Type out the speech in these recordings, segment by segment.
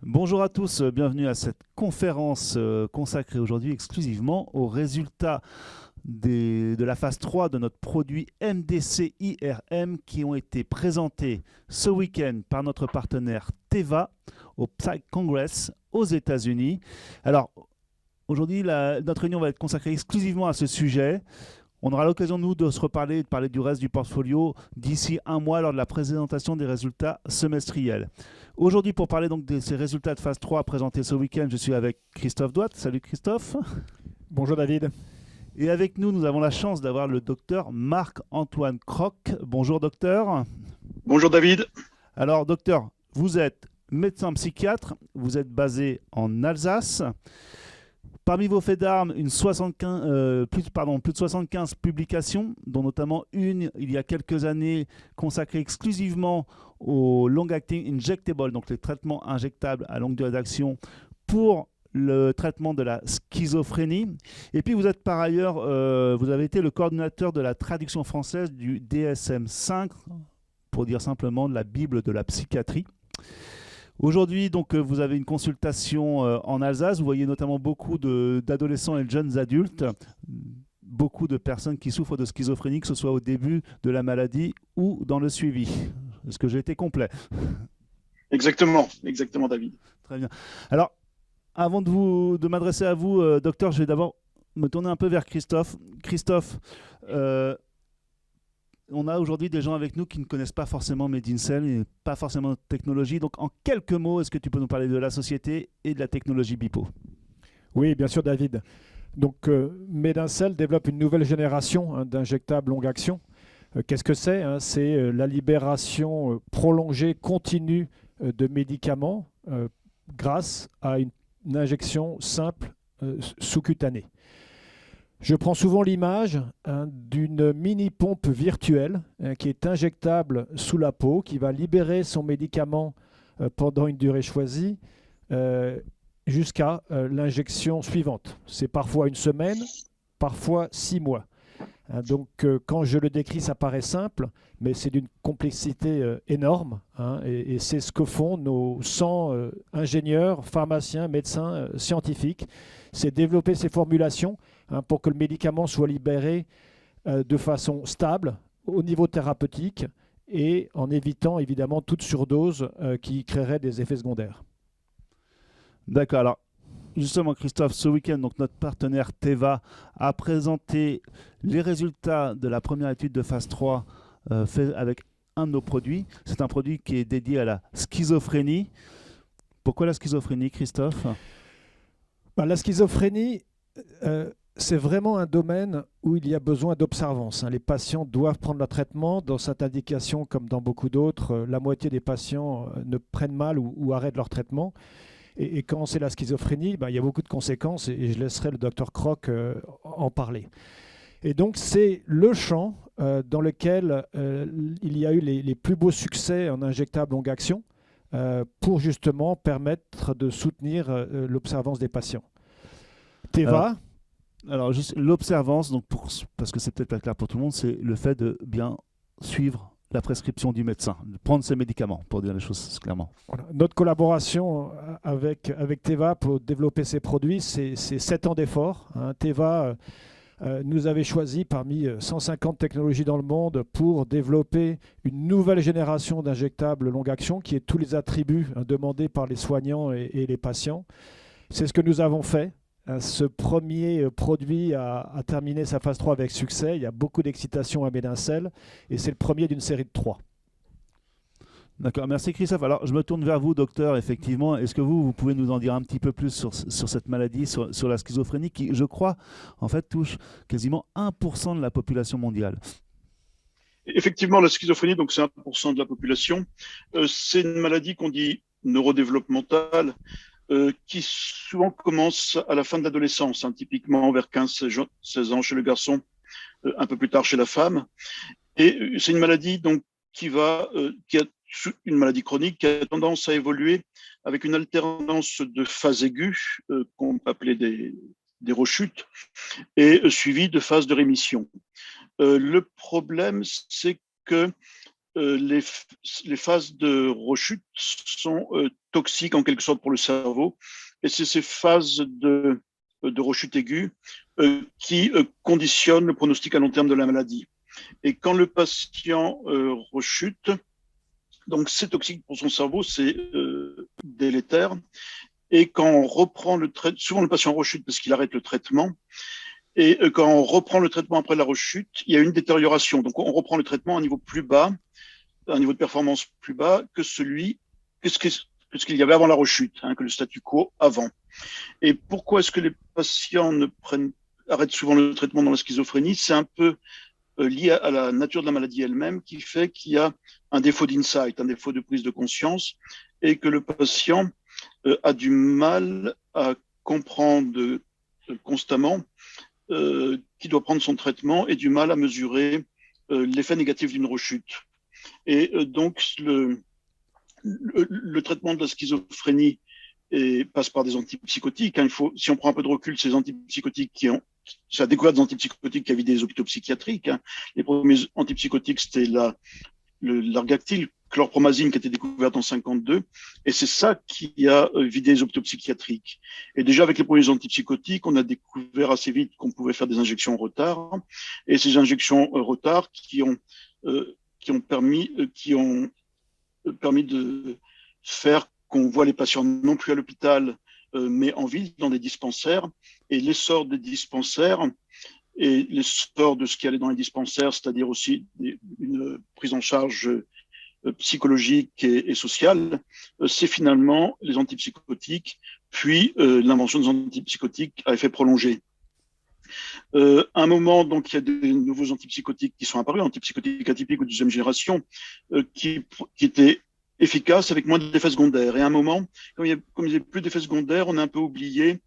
Bonjour à tous, bienvenue à cette conférence consacrée aujourd'hui exclusivement aux résultats de la phase 3 de notre produit MDC-IRM qui ont été présentés ce week-end par notre partenaire Teva au Psych Congress aux États-Unis. Alors aujourd'hui, notre réunion va être consacrée exclusivement à ce sujet. On aura l'occasion, nous, de se reparler et de parler du reste du portfolio d'ici un mois lors de la présentation des résultats semestriels. Aujourd'hui, pour parler donc de ces résultats de phase 3 présentés ce week-end, je suis avec Christophe Douat. Salut Christophe. Bonjour David. Et avec nous, nous avons la chance d'avoir le docteur Marc-Antoine Croc. Bonjour docteur. Bonjour David. Alors docteur, vous êtes médecin psychiatre, vous êtes basé en Alsace. Parmi vos faits d'armes, plus de 75 publications, dont notamment une, il y a quelques années, consacrée exclusivement aux long-acting injectables, donc les traitements injectables à longue durée d'action pour le traitement de la schizophrénie. Et puis vous êtes par ailleurs, vous avez été le coordinateur de la traduction française du DSM-5, pour dire simplement de la Bible de la psychiatrie. Aujourd'hui, donc, vous avez une consultation en Alsace. Vous voyez notamment beaucoup d'adolescents et de jeunes adultes, beaucoup de personnes qui souffrent de schizophrénie, que ce soit au début de la maladie ou dans le suivi. Est-ce que j'ai été complet? Exactement David. Très bien. Alors, avant de m'adresser à vous, docteur, je vais d'abord me tourner un peu vers Christophe. Christophe, on a aujourd'hui des gens avec nous qui ne connaissent pas forcément Medincell et pas forcément notre technologie. Donc, en quelques mots, est-ce que tu peux nous parler de la société et de la technologie BIPO? Oui, bien sûr David. Donc Medincell développe une nouvelle génération d'injectables longue action. Qu'est-ce que c'est C'est la libération prolongée, continue de médicaments grâce à une injection simple sous-cutanée. Je prends souvent l'image d'une mini-pompe virtuelle qui est injectable sous la peau, qui va libérer son médicament pendant une durée choisie jusqu'à l'injection suivante. C'est parfois une semaine, parfois 6 mois. Donc quand je le décris, ça paraît simple, mais c'est d'une complexité énorme. Et c'est ce que font nos 100 ingénieurs, pharmaciens, médecins, scientifiques. C'est développer ces formulations pour que le médicament soit libéré de façon stable au niveau thérapeutique et en évitant évidemment toute surdose qui créerait des effets secondaires. D'accord. Alors, justement, Christophe, ce week-end, donc notre partenaire Teva a présenté les résultats de la première étude de phase 3 fait avec un de nos produits. C'est un produit qui est dédié à la schizophrénie. Pourquoi la schizophrénie, Christophe? La schizophrénie, c'est vraiment un domaine où il y a besoin d'observance. Les patients doivent prendre le traitement. Dans cette indication, comme dans beaucoup d'autres, la moitié des patients ne prennent mal ou arrêtent leur traitement. Et quand c'est la schizophrénie, il y a beaucoup de conséquences et je laisserai le docteur Croc en parler. Et donc c'est le champ dans lequel il y a eu les plus beaux succès en injectable longue action pour justement permettre de soutenir l'observance des patients. Teva. Alors juste l'observance, donc parce que c'est peut-être pas clair pour tout le monde, c'est le fait de bien suivre la prescription du médecin, de prendre ses médicaments, pour dire les choses clairement. Voilà. Notre collaboration avec Teva pour développer ces produits, c'est 7 ans d'efforts. Teva nous avait choisi parmi 150 technologies dans le monde pour développer une nouvelle génération d'injectables longue action qui est tous les attributs demandés par les soignants et les patients. C'est ce que nous avons fait. Ce premier produit a terminé sa phase 3 avec succès. Il y a beaucoup d'excitation à Medincell et c'est le premier d'une série de 3. D'accord, merci Christophe. Alors je me tourne vers vous, docteur, effectivement. Est-ce que vous pouvez nous en dire un petit peu plus sur cette maladie, sur la schizophrénie qui, je crois, en fait touche quasiment 1% de la population mondiale? Effectivement, la schizophrénie, donc c'est 1% de la population. C'est une maladie qu'on dit neurodéveloppementale, qui souvent commence à la fin de l'adolescence, typiquement vers 15-16 ans chez le garçon, un peu plus tard chez la femme. Et c'est une maladie donc qui a une maladie chronique qui a tendance à évoluer avec une alternance de phases aiguës qu'on peut appeler des rechutes et suivies de phases de rémission. Le problème, c'est que les phases de rechute sont toxiques en quelque sorte pour le cerveau. Et c'est ces phases de rechute aiguë qui conditionnent le pronostic à long terme de la maladie. Et quand le patient rechute, donc c'est toxique pour son cerveau, c'est délétère. Et quand on reprend le traitement, souvent le patient rechute parce qu'il arrête le traitement. Et quand on reprend le traitement après la rechute, il y a une détérioration. Donc on reprend le traitement à un niveau plus bas, un niveau de performance plus bas que ce qu'il y avait avant la rechute, que le statu quo avant. Et pourquoi est-ce que les patients arrêtent souvent le traitement dans la schizophrénie? C'est un peu lié à la nature de la maladie elle-même qui fait qu'il y a un défaut d'insight, un défaut de prise de conscience et que le patient a du mal à comprendre constamment qu'il doit prendre son traitement et du mal à mesurer l'effet négatif d'une rechute. Et donc, le traitement de la schizophrénie passe par des antipsychotiques. Si on prend un peu de recul, ces antipsychotiques c'est la découverte des antipsychotiques qui a vidé les hôpitaux psychiatriques. Les premiers antipsychotiques, c'était l'argactyl, chlorpromazine, qui a été découverte en 52, et c'est ça qui a vidé les hôpitaux psychiatriques. Et déjà, avec les premiers antipsychotiques, on a découvert assez vite qu'on pouvait faire des injections en retard, et ces injections en retard qui ont permis de faire qu'on voit les patients non plus à l'hôpital, mais en ville, dans des dispensaires. Et l'essor des dispensaires et l'essor de ce qui allait dans les dispensaires, c'est-à-dire aussi une prise en charge psychologique et sociale, c'est finalement les antipsychotiques, puis l'invention des antipsychotiques à effet prolongé. À un moment, donc, il y a des nouveaux antipsychotiques qui sont apparus, antipsychotiques atypiques ou de deuxième génération, qui étaient efficaces avec moins d'effets secondaires. Et à un moment, comme il n'y a plus d'effets secondaires, on a un peu oublié,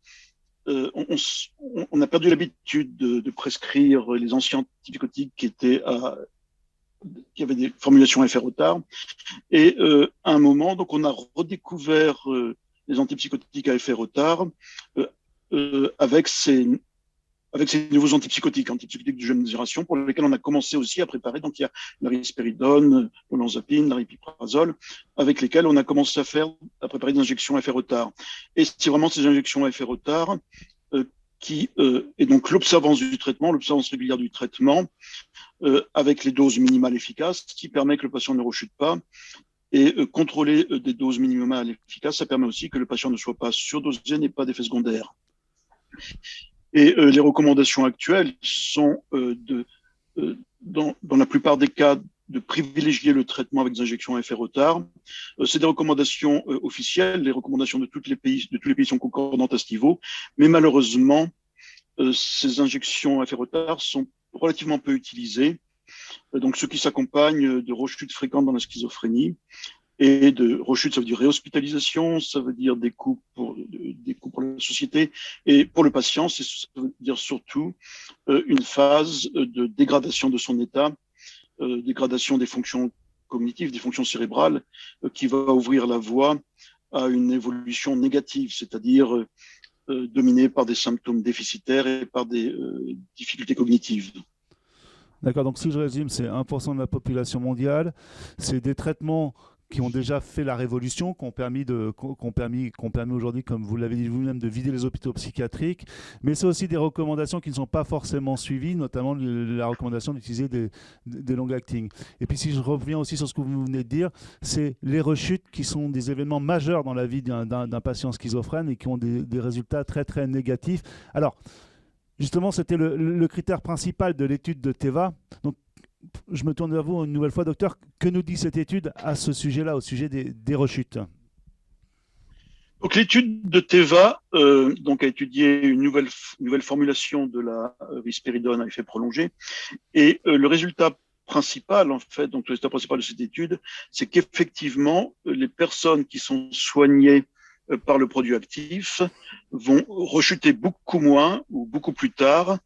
on a perdu l'habitude de prescrire les anciens antipsychotiques qui avaient des formulations à effet retard. Et à un moment, donc, on a redécouvert les antipsychotiques à effet retard avec ces nouveaux antipsychotiques de jeune génération, pour lesquels on a commencé aussi à préparer. Donc, il y a la risperidone, l'olanzapine, l'aripiprazole, avec lesquels on a commencé à préparer des injections à effet retard. Et c'est vraiment ces injections à effet retard et donc l'observance du traitement, l'observance régulière du traitement, avec les doses minimales efficaces, qui permet que le patient ne rechute pas. Et contrôler des doses minimales efficaces, ça permet aussi que le patient ne soit pas surdosé, n'ait pas d'effets secondaires. Et les recommandations actuelles sont dans la plupart des cas de privilégier le traitement avec des injections à effet retard. C'est des recommandations officielles, les recommandations de tous les pays sont concordantes à ce niveau, mais malheureusement, ces injections à effet retard sont relativement peu utilisées. Donc, ce qui s'accompagne de rechutes fréquentes dans la schizophrénie. Et de rechute, ça veut dire réhospitalisation, ça veut dire des coûts pour la société et pour le patient, ça veut dire surtout une phase de dégradation de son état, dégradation des fonctions cognitives, des fonctions cérébrales, qui va ouvrir la voie à une évolution négative, c'est-à-dire dominée par des symptômes déficitaires et par des difficultés cognitives. D'accord, donc si je résume, c'est 1% de la population mondiale, c'est des traitements qui ont déjà fait la révolution, qui ont permis aujourd'hui, comme vous l'avez dit vous-même, de vider les hôpitaux psychiatriques, mais c'est aussi des recommandations qui ne sont pas forcément suivies, notamment la recommandation d'utiliser des long-acting. Et puis si je reviens aussi sur ce que vous venez de dire, c'est les rechutes qui sont des événements majeurs dans la vie d'un patient schizophrène et qui ont des résultats très très négatifs. Alors, justement, c'était le critère principal de l'étude de Teva. Donc, je me tourne vers vous une nouvelle fois, docteur. Que nous dit cette étude à ce sujet-là, au sujet des rechutes? Donc, l'étude de Teva a étudié une nouvelle formulation de la risperidone à effet prolongé. Et le résultat principal, en fait, donc le résultat principal de cette étude, c'est qu'effectivement, les personnes qui sont soignées par le produit actif vont rechuter beaucoup moins ou beaucoup plus tard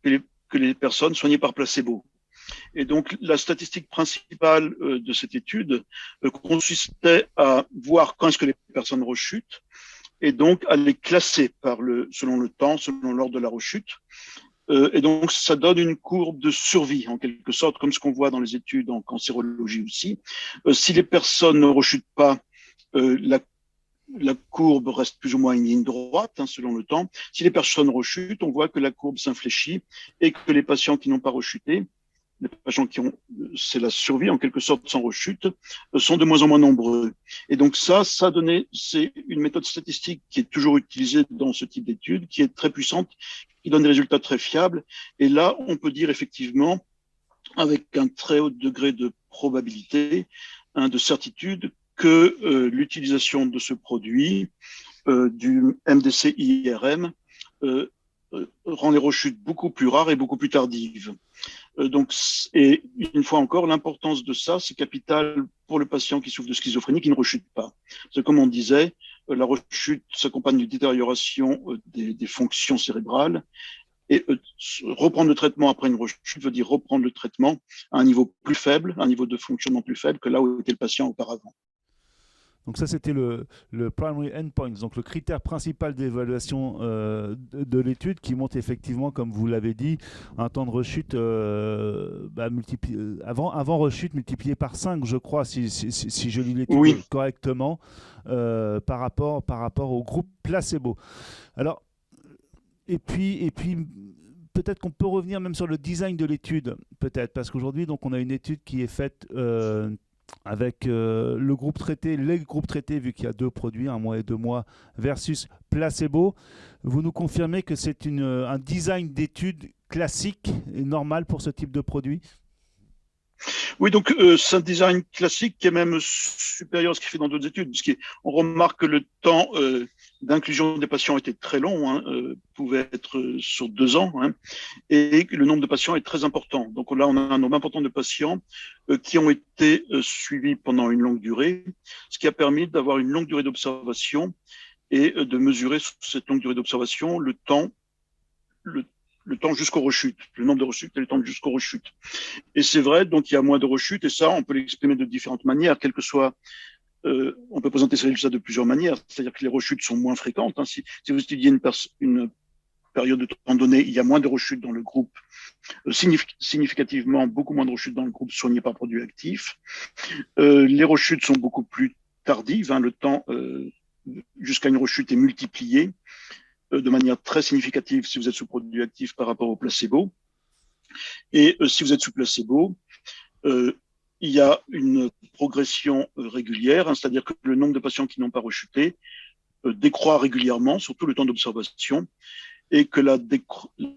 que les personnes soignées par placebo. Et donc, la statistique principale de cette étude consistait à voir quand est-ce que les personnes rechutent et donc à les classer selon le temps, selon l'ordre de la rechute. Et donc, ça donne une courbe de survie, en quelque sorte, comme ce qu'on voit dans les études en cancérologie aussi. Si les personnes ne rechutent pas, la courbe reste plus ou moins une ligne droite, selon le temps. Si les personnes rechutent, on voit que la courbe s'infléchit et que les patients qui n'ont pas rechuté, les patients qui ont, c'est la survie en quelque sorte sans rechute, sont de moins en moins nombreux. Et donc c'est une méthode statistique qui est toujours utilisée dans ce type d'études, qui est très puissante, qui donne des résultats très fiables. Et là, on peut dire effectivement, avec un très haut degré de probabilité, de certitude, que l'utilisation de ce produit, du MDC-IRM, rend les rechutes beaucoup plus rares et beaucoup plus tardives. Et une fois encore, l'importance de ça, c'est capital pour le patient qui souffre de schizophrénie, qui ne rechute pas. Parce que, comme on disait, la rechute s'accompagne d'une détérioration des fonctions cérébrales. Et reprendre le traitement après une rechute veut dire reprendre le traitement à un niveau plus faible, un niveau de fonctionnement plus faible que là où était le patient auparavant. Donc ça, c'était le primary endpoint, donc le critère principal d'évaluation de l'étude qui montre effectivement, comme vous l'avez dit, un temps de rechute avant rechute multiplié par 5, je crois, si je lis l'étude correctement, par rapport au groupe placebo. Alors, et puis peut-être qu'on peut revenir même sur le design de l'étude, peut-être, parce qu'aujourd'hui, donc, on a une étude qui est faite avec les groupes traités, vu qu'il y a 2 produits, 1 mois et 2 mois, versus placebo. Vous nous confirmez que c'est un design d'étude classique et normal pour ce type de produit? Oui, donc c'est un design classique qui est même supérieur à ce qu'il fait dans d'autres études, puisqu'on remarque que le temps d'inclusion des patients était très long, pouvait être sur 2 ans, et que le nombre de patients est très important. Donc là, on a un nombre important de patients qui ont été suivis pendant une longue durée, ce qui a permis d'avoir une longue durée d'observation et de mesurer sur cette longue durée d'observation le temps jusqu'aux rechutes, le nombre de rechutes et le temps jusqu'aux rechutes. Et c'est vrai, donc il y a moins de rechutes, et ça, on peut l'exprimer de différentes manières, quelle que soit. On peut présenter ces résultats de plusieurs manières, c'est-à-dire que les rechutes sont moins fréquentes. Si vous étudiez une période de temps donnée, il y a moins de rechutes dans le groupe, significativement beaucoup moins de rechutes dans le groupe soigné par produit actif. Les rechutes sont beaucoup plus tardives, le temps jusqu'à une rechute est multiplié de manière très significative si vous êtes sous produit actif par rapport au placebo. Et si vous êtes sous placebo, il y a une progression régulière, c'est-à-dire que le nombre de patients qui n'ont pas rechuté décroît régulièrement, surtout le temps d'observation, et que la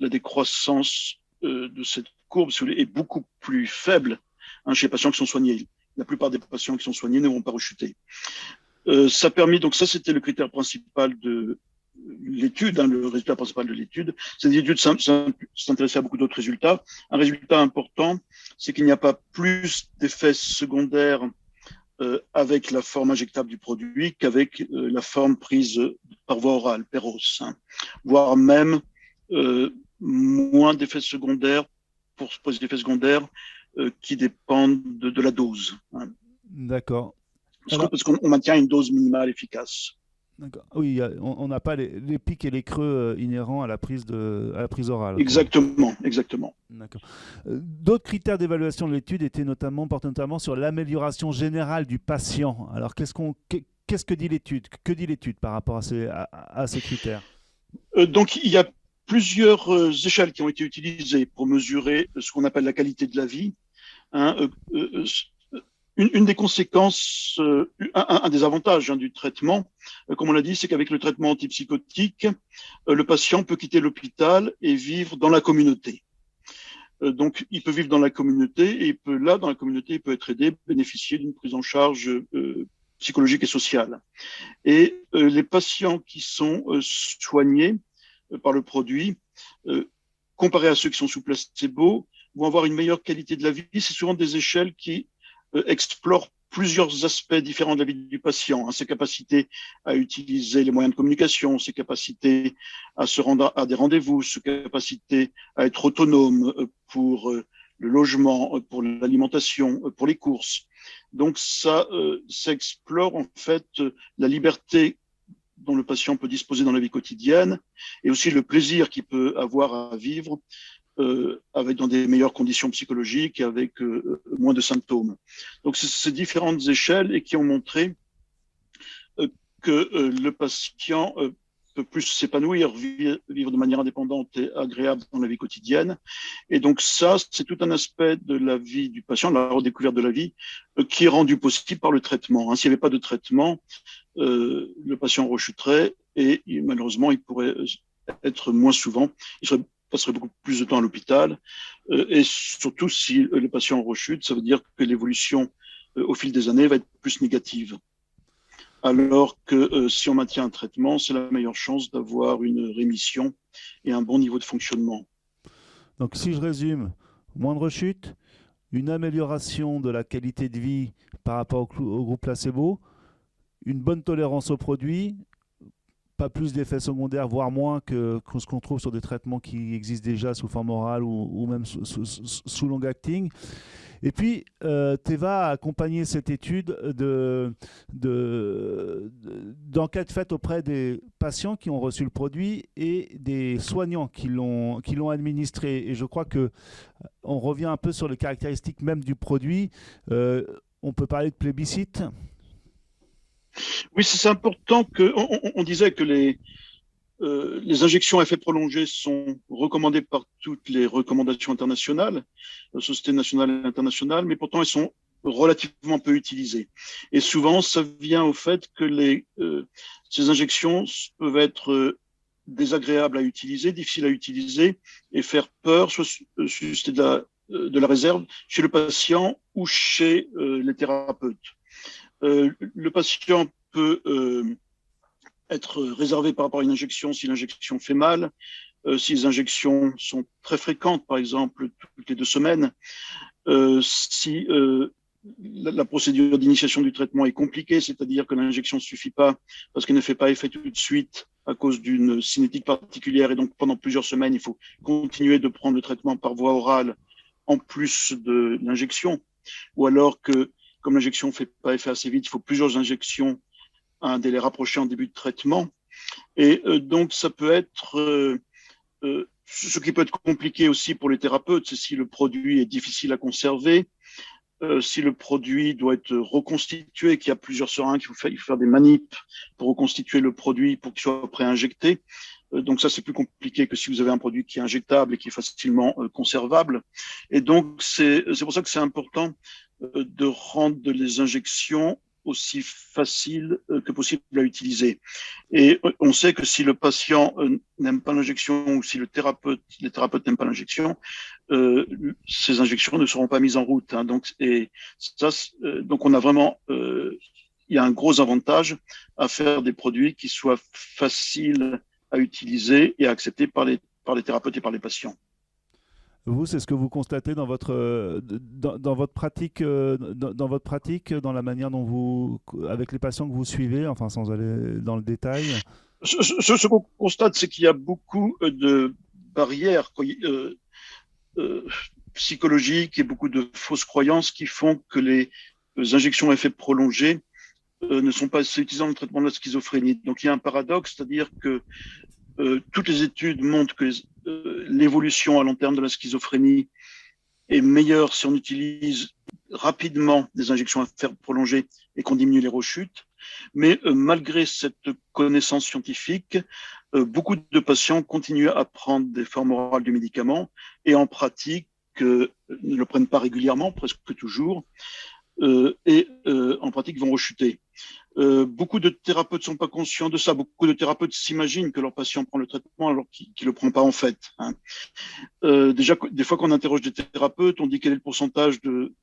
décroissance de cette courbe est beaucoup plus faible chez les patients qui sont soignés. La plupart des patients qui sont soignés ne vont pas rechuter. Ça permet, donc ça c'était le critère principal de l'étude, le résultat principal de l'étude. Cette étude s'intéressait à beaucoup d'autres résultats. Un résultat important, c'est qu'il n'y a pas plus d'effets secondaires avec la forme injectable du produit qu'avec la forme prise par voie orale, Péros, voire même moins d'effets secondaires pour ces effets secondaires qui dépendent de la dose. D'accord. Parce qu'on maintient une dose minimale efficace. Oui, on n'a pas les pics et les creux inhérents à la prise orale. Exactement. D'accord. D'autres critères d'évaluation de l'étude portaient notamment sur l'amélioration générale du patient. Alors, qu'est-ce que dit l'étude? Que dit l'étude par rapport à ces critères? Donc, il y a plusieurs échelles qui ont été utilisées pour mesurer ce qu'on appelle la qualité de la vie. Une des conséquences, un des avantages du traitement, comme on l'a dit, c'est qu'avec le traitement antipsychotique, le patient peut quitter l'hôpital et vivre dans la communauté. Donc, il peut vivre dans la communauté et dans la communauté, il peut être aidé, bénéficier d'une prise en charge psychologique et sociale. Et les patients qui sont soignés par le produit, comparés à ceux qui sont sous placebo, vont avoir une meilleure qualité de la vie. C'est souvent des échelles qui explore plusieurs aspects différents de la vie du patient, ses capacités à utiliser les moyens de communication, ses capacités à se rendre à des rendez-vous, ses capacités à être autonome pour le logement, pour l'alimentation, pour les courses. Donc ça explore en fait la liberté dont le patient peut disposer dans la vie quotidienne et aussi le plaisir qu'il peut avoir à vivre avec dans des meilleures conditions psychologiques et avec moins de symptômes. Donc, c'est ces différentes échelles et qui ont montré que le patient peut plus s'épanouir, vivre de manière indépendante et agréable dans la vie quotidienne. Et donc ça, c'est tout un aspect de la vie du patient, de la redécouverte de la vie, qui est rendu possible par le traitement. S'il n'y avait pas de traitement, le patient rechuterait et malheureusement, il pourrait être moins souvent, il passerait beaucoup plus de temps à l'hôpital. Et surtout, si le patient rechute, ça veut dire que l'évolution au fil des années va être plus négative. Alors que si on maintient un traitement, c'est la meilleure chance d'avoir une rémission et un bon niveau de fonctionnement. Donc si je résume, moins de rechute, une amélioration de la qualité de vie par rapport au groupe placebo, une bonne tolérance aux produits, pas plus d'effets secondaires, voire moins que ce qu'on trouve sur des traitements qui existent déjà sous forme orale ou même sous long acting. Et puis, Teva a accompagné cette étude d'enquête faite auprès des patients qui ont reçu le produit et des soignants qui l'ont administré. Et je crois qu'on revient un peu sur les caractéristiques même du produit. On peut parler de plébiscite. Oui, c'est important on disait que les injections à effet prolongé sont recommandées par toutes les recommandations internationales, sociétés nationales et internationales, mais pourtant elles sont relativement peu utilisées. Et souvent, ça vient au fait que ces injections peuvent être désagréables à utiliser, difficiles à utiliser et faire peur, soit susciter de la réserve chez le patient ou chez les thérapeutes. Le patient peut être réservé par rapport à une injection si l'injection fait mal, si les injections sont très fréquentes, par exemple toutes les 2 semaines, si la procédure d'initiation du traitement est compliquée, c'est-à-dire que l'injection ne suffit pas parce qu'elle ne fait pas effet tout de suite à cause d'une cinétique particulière et donc pendant plusieurs semaines, il faut continuer de prendre le traitement par voie orale en plus de l'injection, ou alors que comme l'injection ne fait pas effet assez vite, il faut plusieurs injections à un délai rapproché en début de traitement. Et donc, ça peut être ce qui peut être compliqué aussi pour les thérapeutes, c'est si le produit est difficile à conserver, si le produit doit être reconstitué, qu'il y a plusieurs seringues, il faut faire des manips pour reconstituer le produit pour qu'il soit pré-injecté. Donc ça, c'est plus compliqué que si vous avez un produit qui est injectable et qui est facilement conservable. Et donc, c'est pour ça que c'est important de rendre les injections aussi faciles que possible à utiliser. Et on sait que si le patient n'aime pas l'injection ou si les thérapeutes n'aiment pas l'injection, ces injections ne seront pas mises en route. Donc on a vraiment, il y a un gros avantage à faire des produits qui soient faciles à utiliser et à accepter par les thérapeutes et par les patients. Vous, c'est ce que vous constatez dans votre pratique, dans la manière dont vous, avec les patients que vous suivez, enfin sans aller dans le détail. Ce qu'on constate, c'est qu'il y a beaucoup de barrières psychologiques et beaucoup de fausses croyances qui font que les injections à effet prolongé ne sont pas assez utilisées dans le traitement de la schizophrénie. Donc il y a un paradoxe, c'est-à-dire que toutes les études montrent que l'évolution à long terme de la schizophrénie est meilleure si on utilise rapidement des injections à effet prolongé et qu'on diminue les rechutes. Mais malgré cette connaissance scientifique, beaucoup de patients continuent à prendre des formes orales du médicament et en pratique ne le prennent pas régulièrement, presque toujours, et en pratique vont rechuter. Beaucoup de thérapeutes ne sont pas conscients de ça. Beaucoup de thérapeutes s'imaginent que leur patient prend le traitement alors qu'il ne le prend pas en fait. Déjà, des fois qu'on interroge des thérapeutes, on dit quel est le pourcentage de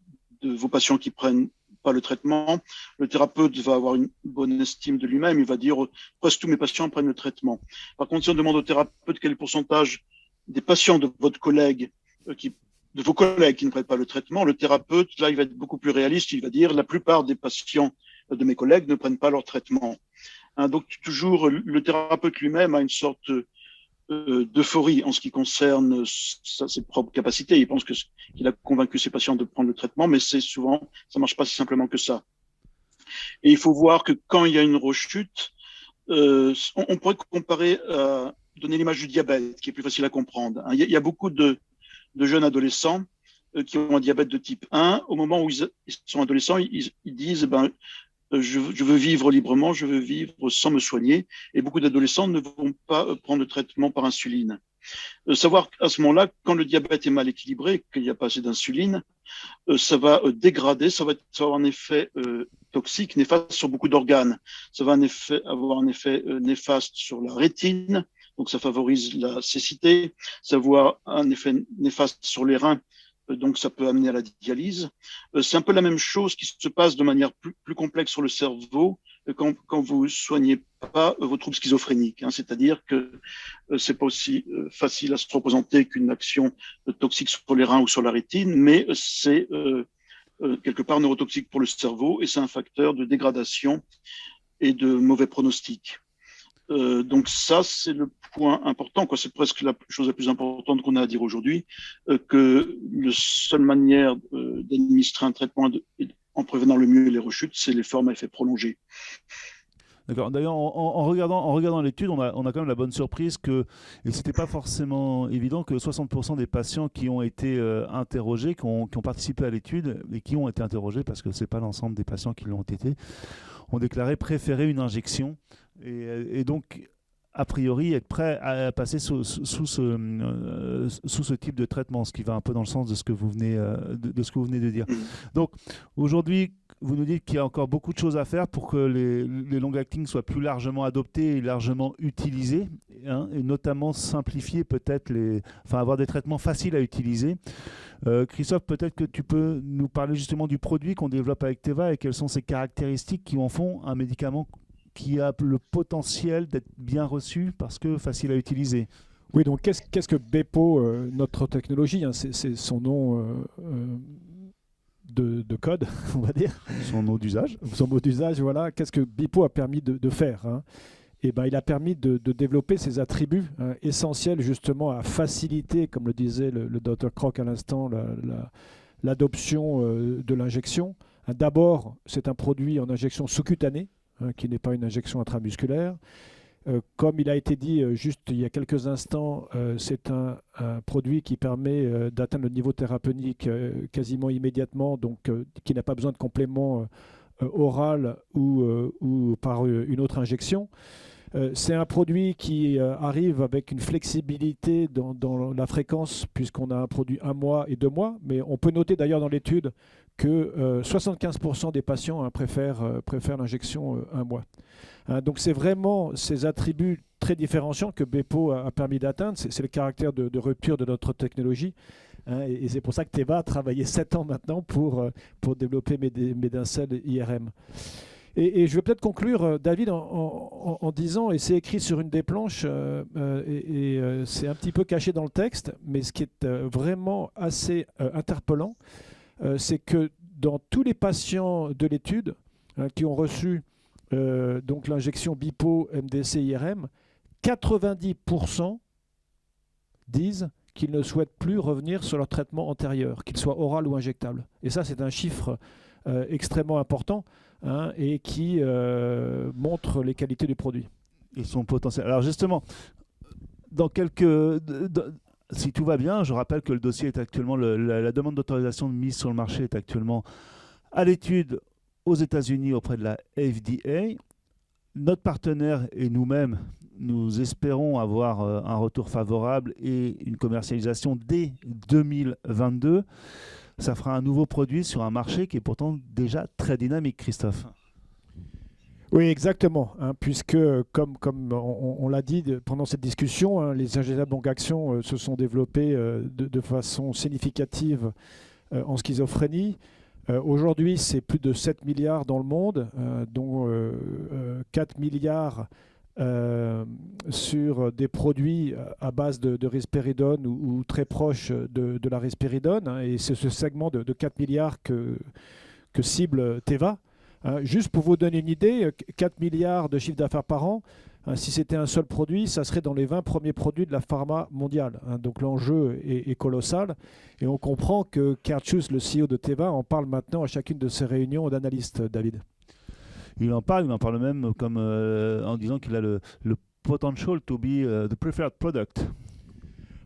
vos patients qui prennent pas le traitement. Le thérapeute va avoir une bonne estime de lui-même. Il va dire presque tous mes patients prennent le traitement. Par contre, si on demande au thérapeute quel est le pourcentage des patients de votre collègue de vos collègues qui ne prennent pas le traitement, le thérapeute, là, il va être beaucoup plus réaliste. Il va dire la plupart des patients de mes collègues ne prennent pas leur traitement. Donc, toujours, le thérapeute lui-même a une sorte d'euphorie en ce qui concerne ses propres capacités. Il pense qu'il a convaincu ses patients de prendre le traitement, mais ça marche pas si simplement que ça. Et il faut voir que quand il y a une rechute, On pourrait comparer, donner l'image du diabète, qui est plus facile à comprendre. Il y a beaucoup de jeunes adolescents qui ont un diabète de type 1. Au moment où ils sont adolescents, ils disent je veux vivre librement, je veux vivre sans me soigner. Et beaucoup d'adolescents ne vont pas prendre de traitement par insuline. Savoir qu'à ce moment-là, quand le diabète est mal équilibré, qu'il n'y a pas assez d'insuline, ça va dégrader, ça va avoir un effet toxique, néfaste sur beaucoup d'organes. Ça va avoir un effet néfaste sur la rétine, donc ça favorise la cécité. Ça va avoir un effet néfaste sur les reins, donc ça peut amener à la dialyse. C'est un peu la même chose qui se passe de manière plus complexe sur le cerveau quand vous soignez pas vos troubles schizophréniques. C'est-à-dire que c'est pas aussi facile à se représenter qu'une action toxique sur les reins ou sur la rétine, mais c'est quelque part neurotoxique pour le cerveau et c'est un facteur de dégradation et de mauvais pronostic. Donc ça, c'est le point important, quoi. C'est presque la chose la plus importante qu'on a à dire aujourd'hui, que la seule manière d'administrer un traitement en prévenant le mieux les rechutes, c'est les formes à effet prolongé. D'accord. D'ailleurs, en regardant l'étude, on a quand même la bonne surprise que, et c'était pas forcément évident, que 60% des patients qui ont été interrogés, qui ont participé à l'étude et qui ont été interrogés, parce que c'est pas l'ensemble des patients qui l'ont été, ont déclaré préférer une injection et donc a priori être prêt à passer sous ce type de traitement, ce qui va un peu dans le sens de ce que vous venez de dire. Donc aujourd'hui, vous nous dites qu'il y a encore beaucoup de choses à faire pour que les long-acting soient plus largement adoptés et largement utilisés, et notamment simplifier peut-être avoir des traitements faciles à utiliser. Christophe, peut-être que tu peux nous parler justement du produit qu'on développe avec Teva et quelles sont ses caractéristiques qui en font un médicament qui a le potentiel d'être bien reçu parce que facile à utiliser. Oui, donc qu'est-ce que Bepo, notre technologie, c'est son nom de code, on va dire. Son mot d'usage. Son mot d'usage, voilà. Qu'est-ce que Bepo a permis de faire, hein? Il a permis de développer ces attributs essentiels justement à faciliter, comme le disait le Dr Croc à l'instant, l'adoption de l'injection. D'abord, c'est un produit en injection sous-cutanée, qui n'est pas une injection intramusculaire. Comme il a été dit juste il y a quelques instants, c'est un produit qui permet d'atteindre le niveau thérapeutique quasiment immédiatement, donc qui n'a pas besoin de complément oral ou par une autre injection. C'est un produit qui arrive avec une flexibilité dans la fréquence, puisqu'on a un produit 1 mois et 2 mois, mais on peut noter d'ailleurs dans l'étude que 75% des patients préfèrent l'injection 1 mois. Donc c'est vraiment ces attributs très différenciants que Bepo a permis d'atteindre. C'est le caractère de rupture de notre technologie. Et c'est pour ça que Teva a travaillé 7 ans maintenant pour développer Medincell IRM. Et je vais peut-être conclure, David, en disant, et c'est écrit sur une des planches, c'est un petit peu caché dans le texte, mais ce qui est vraiment assez interpellant, c'est que dans tous les patients de l'étude qui ont reçu donc l'injection Bipo MDC IRM, 90% disent qu'ils ne souhaitent plus revenir sur leur traitement antérieur, qu'il soit oral ou injectable. Et ça, c'est un chiffre extrêmement important et qui montre les qualités du produit. Et son potentiel. Alors justement, si tout va bien, je rappelle que le dossier est actuellement, la demande d'autorisation de mise sur le marché est actuellement à l'étude aux États-Unis auprès de la FDA. Notre partenaire et nous-mêmes, nous espérons avoir un retour favorable et une commercialisation dès 2022. Ça fera un nouveau produit sur un marché qui est pourtant déjà très dynamique, Christophe. Oui, exactement, puisque comme on l'a dit pendant cette discussion, les injectables longue-action se sont développés de façon significative en schizophrénie. Aujourd'hui, c'est plus de 7 milliards dans le monde, dont 4 milliards sur des produits à base de risperidone ou très proches de la risperidone. Et c'est ce segment de 4 milliards que cible Teva. Juste pour vous donner une idée, 4 milliards de chiffre d'affaires par an, si c'était un seul produit, ça serait dans les 20 premiers produits de la pharma mondiale. Donc l'enjeu est colossal. Et on comprend que Kertschus, le CEO de Teva, en parle maintenant à chacune de ses réunions d'analystes, David. il en parle même comme en disant qu'il a le potential to be the preferred product.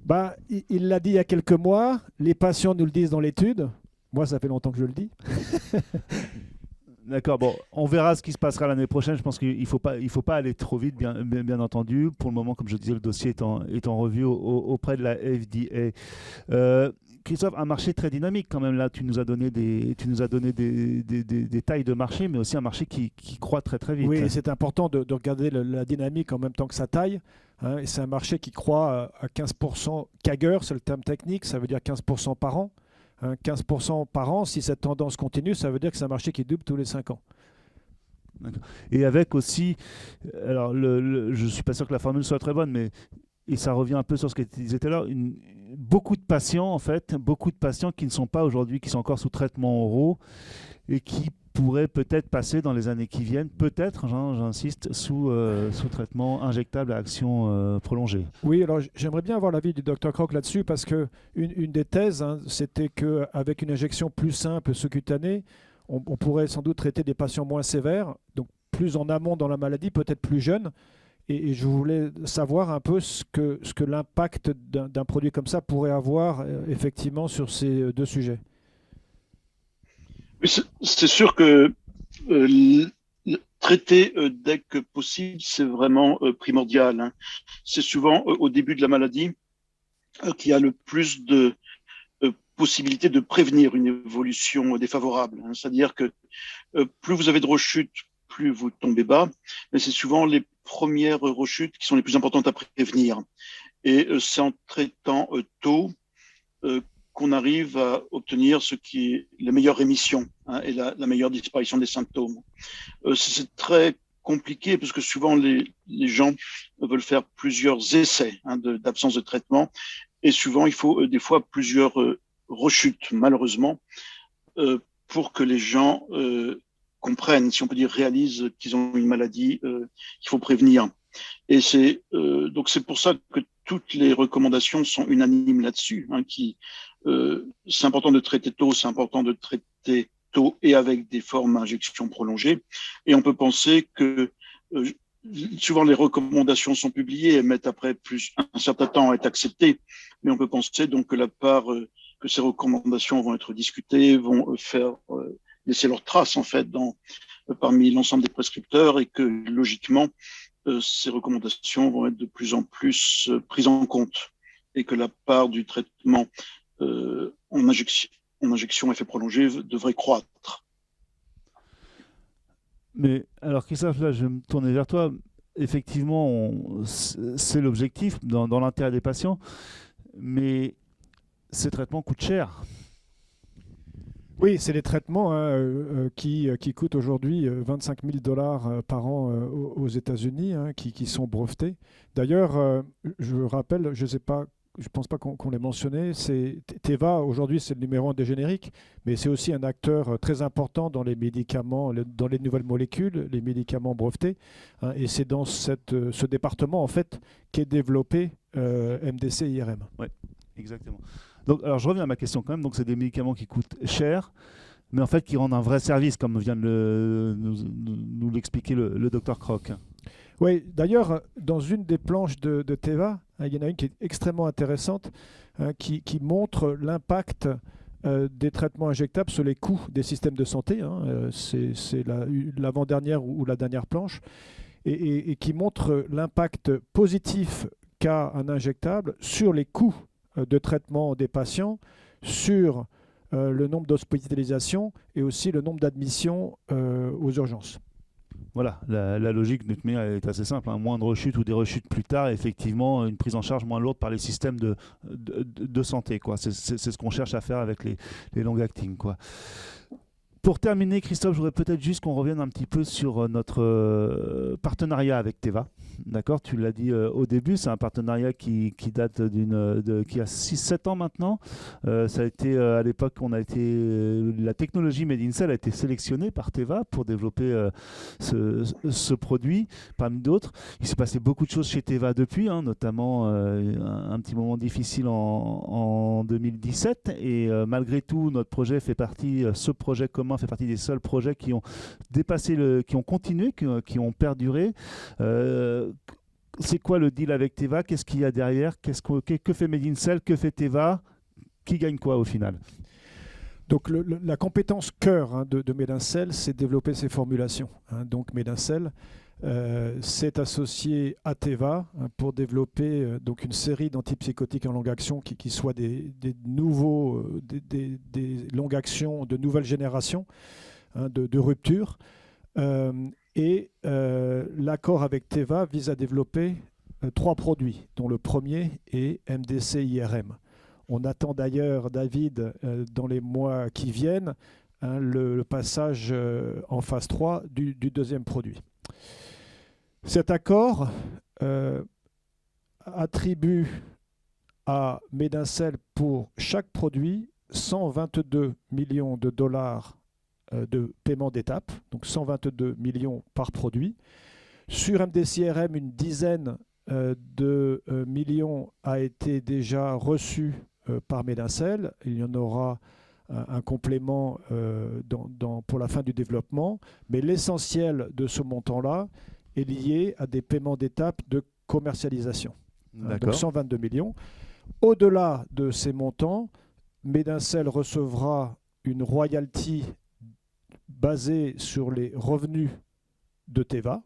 Bah, il l'a dit il y a quelques mois, les patients nous le disent dans l'étude. Moi, ça fait longtemps que je le dis. D'accord, bon, on verra ce qui se passera l'année prochaine. Je pense qu'il ne faut pas aller trop vite, bien entendu. Pour le moment, comme je disais, le dossier est en revue auprès de la FDA. Christophe, un marché très dynamique quand même. Là, tu nous as donné des tailles de marché, mais aussi un marché qui croît très très vite. Oui, c'est important de regarder la dynamique en même temps que sa taille. Hein, et c'est un marché qui croît à 15% CAGR, c'est le terme technique, ça veut dire 15% par an. 15% par an, si cette tendance continue, ça veut dire que c'est un marché qui double tous les 5 ans. Et avec aussi, alors je ne suis pas sûr que la formule soit très bonne, mais et ça revient un peu sur ce que tu disais tout à l'heure, beaucoup de patients qui ne sont pas aujourd'hui, qui sont encore sous traitement oraux et qui pourraient peut-être passer dans les années qui viennent, peut-être, j'insiste, sous traitement injectable à action prolongée. Oui, alors j'aimerais bien avoir l'avis du Dr Croc là-dessus parce que une des thèses, c'était qu'avec une injection plus simple sous-cutanée, on pourrait sans doute traiter des patients moins sévères, donc plus en amont dans la maladie, peut-être plus jeunes. Et je voulais savoir un peu ce que l'impact d'un produit comme ça pourrait avoir effectivement sur ces deux sujets. C'est sûr que traiter dès que possible, c'est vraiment primordial. Hein. C'est souvent au début de la maladie qu'il y a le plus de possibilités de prévenir une évolution défavorable. Hein. C'est-à-dire que plus vous avez de rechutes, plus vous tombez bas, mais c'est souvent les premières rechutes qui sont les plus importantes à prévenir. Et c'est en traitant tôt qu'on arrive à obtenir ce qui est la meilleure rémission et la meilleure disparition des symptômes. C'est très compliqué parce que souvent les gens veulent faire plusieurs essais d'absence de traitement et souvent il faut des fois plusieurs rechutes, malheureusement, pour que les gens comprennent, si on peut dire, réalisent qu'ils ont une maladie qu'il faut prévenir. Et donc c'est pour ça que toutes les recommandations sont unanimes là-dessus. C'est important de traiter tôt, c'est important de traiter tôt et avec des formes d'injection prolongées. Et on peut penser que souvent les recommandations sont publiées et mettent après un certain temps à être acceptées. Mais on peut penser donc que ces recommandations vont être discutées, vont laisser leur trace en fait parmi l'ensemble des prescripteurs et que logiquement ces recommandations vont être de plus en plus prises en compte et que la part du traitement en injection effet prolongé devrait croître. Mais alors Christophe, là je vais me tourner vers toi. Effectivement, c'est l'objectif dans l'intérêt des patients, mais ces traitements coûtent cher. Oui, c'est des traitements qui coûtent aujourd'hui 25 000 $ par an aux États-Unis, qui sont brevetés. D'ailleurs, je rappelle, je ne pense pas qu'on l'ait mentionné, Teva, aujourd'hui, c'est le numéro 1 des génériques, mais c'est aussi un acteur très important dans les médicaments, dans les nouvelles molécules, les médicaments brevetés. Et c'est dans ce département, en fait, qu'est développé MDC-IRM. Oui, exactement. Donc, alors je reviens à ma question quand même. Donc, c'est des médicaments qui coûtent cher, mais en fait qui rendent un vrai service, comme vient de nous l'expliquer le Dr Croc. Oui, d'ailleurs, dans une des planches de Teva, il y en a une qui est extrêmement intéressante, qui montre l'impact des traitements injectables sur les coûts des systèmes de santé. C'est l'avant-dernière ou la dernière planche, et qui montre l'impact positif qu'a un injectable sur les coûts de traitement des patients, sur le nombre d'hospitalisations et aussi le nombre d'admissions aux urgences. Voilà, la logique de toute manière est assez simple. Moins de rechutes ou des rechutes plus tard, effectivement, une prise en charge moins lourde par les systèmes de santé. C'est ce qu'on cherche à faire avec les long-acting. Pour terminer, Christophe, je voudrais peut-être juste qu'on revienne un petit peu sur notre partenariat avec Teva. D'accord, tu l'as dit au début, c'est un partenariat qui date qui a 6-7 ans maintenant. Ça a été à l'époque, la technologie Made in Cell a été sélectionnée par Teva pour développer ce produit, parmi d'autres. Il s'est passé beaucoup de choses chez Teva depuis, hein, notamment un petit moment difficile en 2017. Et malgré tout, ce projet commun fait partie des seuls projets qui ont dépassé qui ont continué, qui ont perduré. C'est quoi le deal avec Teva? Qu'est-ce qu'il y a derrière? Que fait Made in Cell? Que fait Teva? Qui gagne quoi au final? Donc la compétence cœur de Made in Cell, c'est développer ses formulations. Donc Made in Cell s'est associé à Teva pour développer donc une série d'antipsychotiques en longue action qui soient des longues actions de nouvelle génération, de rupture. Et l'accord avec Teva vise à développer 3 produits, dont le premier est MDC-IRM. On attend d'ailleurs, David, dans les mois qui viennent, le passage en phase 3 du deuxième produit. Cet accord attribue à Made in Cell pour chaque produit 122 millions de dollars de paiement d'étape, donc 122 millions par produit. Sur MDC-IRM, une dizaine de millions a été déjà reçu par Made in Cell. Il y en aura un complément pour la fin du développement, mais l'essentiel de ce montant-là est lié à des paiements d'étape de commercialisation. Donc 122 millions. Au-delà de ces montants, Made in Cell recevra une royalty basée sur les revenus de Teva.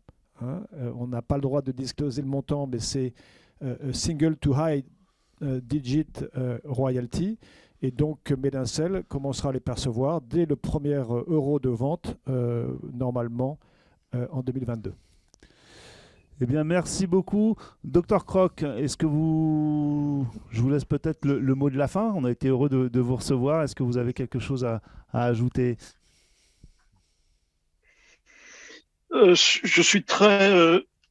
On n'a pas le droit de discloser le montant, mais c'est single to high digit royalty. Et donc Made in Cell commencera à les percevoir dès le premier euro de vente, normalement en 2022. Eh bien, merci beaucoup. Dr Croc, je vous laisse peut-être le mot de la fin. On a été heureux de vous recevoir. Est-ce que vous avez quelque chose à ajouter? Je suis très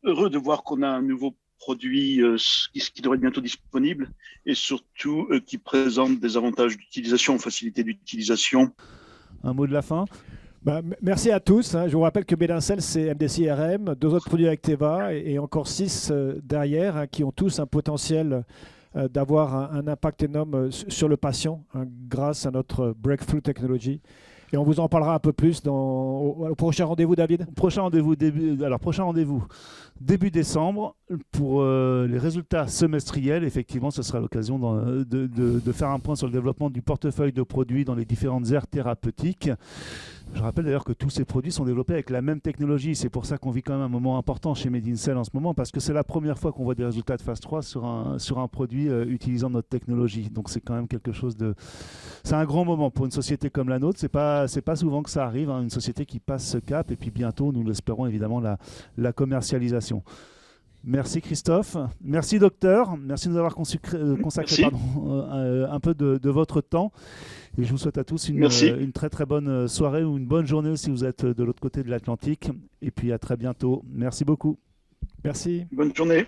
heureux de voir qu'on a un nouveau produit qui devrait être bientôt disponible et surtout qui présente des avantages d'utilisation, facilité d'utilisation. Un mot de la fin? Merci à tous. Je vous rappelle que Made in Cell, c'est MDC-IRM, 2 autres produits avec Teva et encore 6 derrière qui ont tous un potentiel d'avoir un impact énorme sur le patient grâce à notre breakthrough technology. Et on vous en parlera un peu plus au prochain rendez-vous, David. Prochain rendez-vous début décembre pour les résultats semestriels. Effectivement, ce sera l'occasion de faire un point sur le développement du portefeuille de produits dans les différentes aires thérapeutiques. Je rappelle d'ailleurs que tous ces produits sont développés avec la même technologie. C'est pour ça qu'on vit quand même un moment important chez Made in Cell en ce moment, parce que c'est la première fois qu'on voit des résultats de phase 3 sur un produit utilisant notre technologie. Donc c'est quand même quelque chose c'est un grand moment pour une société comme la nôtre. C'est pas souvent que ça arrive, une société qui passe ce cap, et puis bientôt, nous l'espérons évidemment, la commercialisation. Merci Christophe, merci docteur, merci de nous avoir consacré un peu de votre temps. Et je vous souhaite à tous une très très bonne soirée ou une bonne journée si vous êtes de l'autre côté de l'Atlantique. Et puis à très bientôt. Merci beaucoup. Merci. Bonne journée.